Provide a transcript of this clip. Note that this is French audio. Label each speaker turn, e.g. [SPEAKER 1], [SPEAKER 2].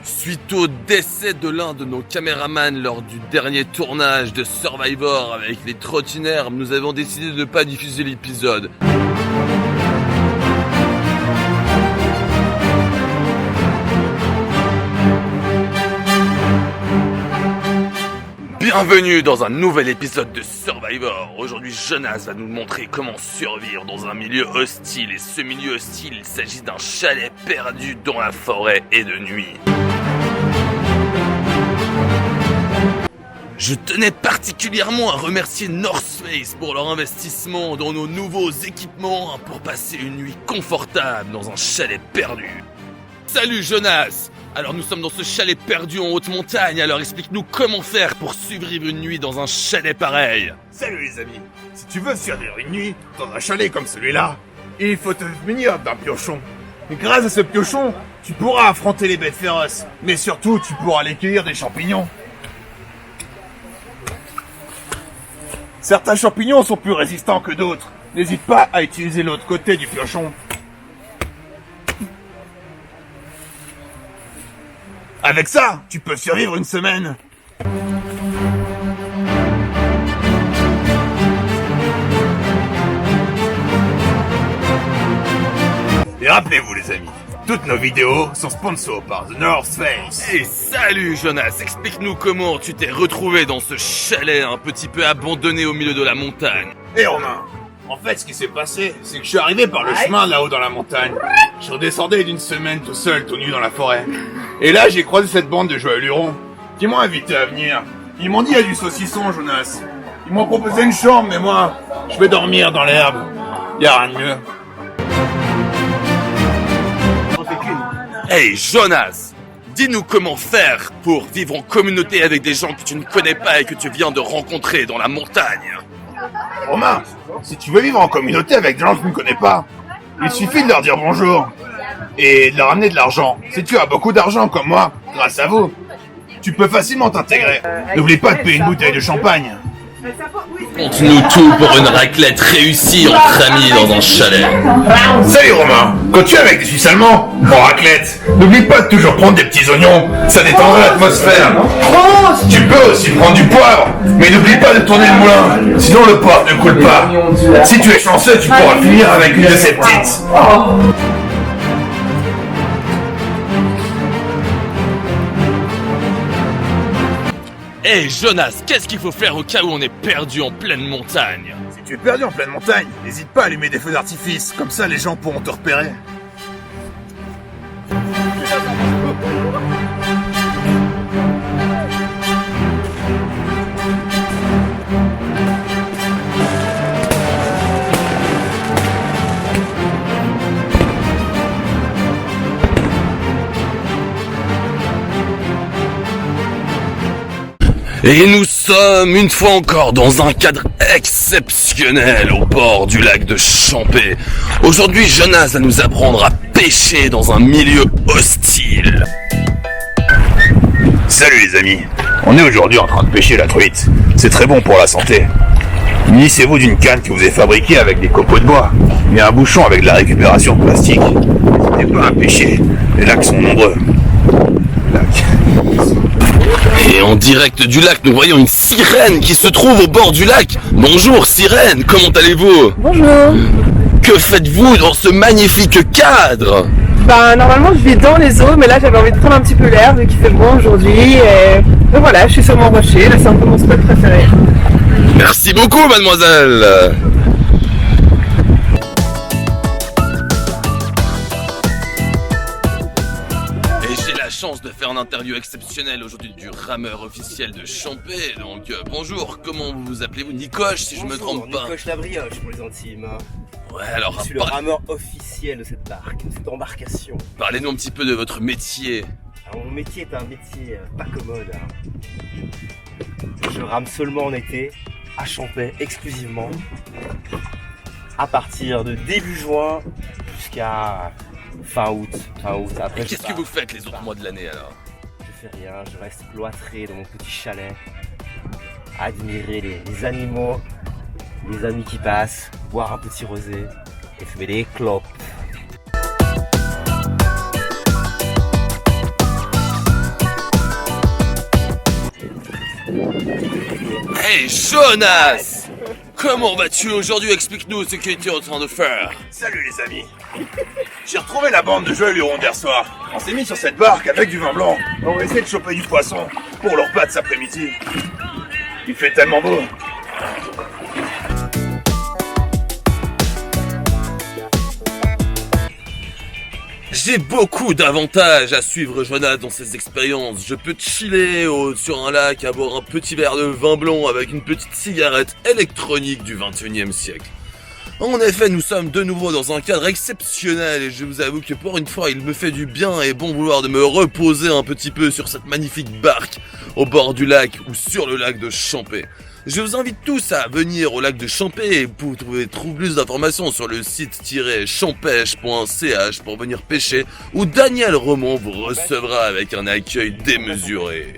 [SPEAKER 1] Suite au décès de l'un de nos caméramans lors du dernier tournage de Survivor avec les trottinerbes, nous avons décidé de ne pas diffuser l'épisode. Bienvenue dans un nouvel épisode de Survivor. Aujourd'hui, Jonas va nous montrer comment survivre dans un milieu hostile. Et ce milieu hostile, il s'agit d'un chalet perdu dans la forêt et de nuit. Je tenais particulièrement à remercier North Face pour leur investissement dans nos nouveaux équipements pour passer une nuit confortable dans un chalet perdu. Salut Jonas! Alors nous sommes dans ce chalet perdu en haute montagne, alors explique-nous comment faire pour survivre une nuit dans un chalet pareil.
[SPEAKER 2] Salut les amis, si tu veux survivre une nuit dans un chalet comme celui-là, il faut te munir d'un piochon. Et grâce à ce piochon, tu pourras affronter les bêtes féroces, mais surtout tu pourras aller cueillir des champignons. Certains champignons sont plus résistants que d'autres, n'hésite pas à utiliser l'autre côté du piochon. Avec ça, tu peux survivre une semaine. Et rappelez-vous les amis, toutes nos vidéos sont sponsors par The North Face.
[SPEAKER 1] Et salut Jonas, explique-nous comment tu t'es retrouvé dans ce chalet un petit peu abandonné au milieu de la montagne.
[SPEAKER 2] Et Romain, en fait ce qui s'est passé, c'est que je suis arrivé par le chemin là-haut dans la montagne. Je redescendais d'une semaine tout seul, tout nu dans la forêt. Et là j'ai croisé cette bande de joyeux lurons qui m'ont invité à venir. Ils m'ont dit il y a du saucisson Jonas. Ils m'ont proposé une chambre mais moi, je vais dormir dans l'herbe. Y a rien de mieux.
[SPEAKER 1] Hey Jonas, dis-nous comment faire pour vivre en communauté avec des gens que tu ne connais pas et que tu viens de rencontrer dans la montagne.
[SPEAKER 2] Romain, si tu veux vivre en communauté avec des gens que tu ne connais pas, il suffit de leur dire bonjour et de leur amener de l'argent. Si tu as beaucoup d'argent comme moi, grâce à vous, tu peux facilement t'intégrer. N'oublie pas de payer une bouteille de champagne.
[SPEAKER 1] Conte-nous tout pour une raclette réussie entre amis dans un chalet.
[SPEAKER 2] Salut Romain, quand tu es avec des Suisses allemands, en raclette, n'oublie pas de toujours prendre des petits oignons, ça détendra l'atmosphère. Tu peux aussi prendre du poivre, mais n'oublie pas de tourner le moulin, sinon le poivre ne coule pas. Si tu es chanceux, tu pourras finir avec une de ces petites.
[SPEAKER 1] Hey Jonas, qu'est-ce qu'il faut faire au cas où on est perdu en pleine montagne?
[SPEAKER 2] Si tu es perdu en pleine montagne, n'hésite pas à allumer des feux d'artifice, comme ça les gens pourront te repérer.
[SPEAKER 1] Et nous sommes une fois encore dans un cadre exceptionnel au bord du lac de Champé. Aujourd'hui, Jonas va nous apprendre à pêcher dans un milieu hostile.
[SPEAKER 2] Salut les amis, on est aujourd'hui en train de pêcher la truite. C'est très bon pour la santé. Munissez-vous d'une canne que vous avez fabriquée avec des copeaux de bois et un bouchon avec de la récupération de plastique. N'hésitez pas à pêcher, les lacs sont nombreux.
[SPEAKER 1] Et en direct du lac, nous voyons une sirène qui se trouve au bord du lac. Bonjour sirène, comment allez-vous?
[SPEAKER 3] Bonjour.
[SPEAKER 1] Que faites-vous dans ce magnifique cadre?
[SPEAKER 3] Normalement je vis dans les eaux, mais là j'avais envie de prendre un petit peu l'air vu qu'il fait bon aujourd'hui. Et voilà, je suis sur mon rocher, là c'est un peu mon spot préféré.
[SPEAKER 1] Merci beaucoup mademoiselle. Chance de faire une interview exceptionnelle aujourd'hui du rameur officiel de Champé. Donc bonjour, comment vous appelez-vous? Nicoche si je me trompe pas.
[SPEAKER 4] Nicoche la brioche pour les intimes.
[SPEAKER 1] Ouais, alors
[SPEAKER 4] je suis le rameur officiel de cette barque, de cette embarcation.
[SPEAKER 1] Parlez-nous un petit peu de votre métier.
[SPEAKER 4] Alors, mon métier est un métier pas commode. Je rame seulement en été, à Champé exclusivement, à partir de début juin jusqu'à fin août. Après,
[SPEAKER 1] qu'est-ce que vous faites les autres mois de l'année alors?
[SPEAKER 4] Je fais rien, je reste cloîtré dans mon petit chalet, à admirer les animaux, les amis qui passent, boire un petit rosé et fumer des clopes.
[SPEAKER 1] Jonas! Comment vas-tu aujourd'hui? Explique-nous ce que tu es en train de faire.
[SPEAKER 2] Salut les amis. J'ai retrouvé la bande de Joël Huron d'hier soir. On s'est mis sur cette barque avec du vin blanc. On va essayer de choper du poisson pour leur repas de cet après-midi. Il fait tellement beau.
[SPEAKER 1] J'ai beaucoup d'avantages à suivre Jonas dans ses expériences. Je peux chiller sur un lac à boire un petit verre de vin blanc avec une petite cigarette électronique du 21e siècle. En effet, nous sommes de nouveau dans un cadre exceptionnel et je vous avoue que pour une fois, il me fait du bien et bon vouloir de me reposer un petit peu sur cette magnifique barque au bord du lac ou sur le lac de Champé. Je vous invite tous à venir au lac de Champé pour trouver plus d'informations sur le site-champêche.ch pour venir pêcher où Daniel Roman vous recevra avec un accueil démesuré.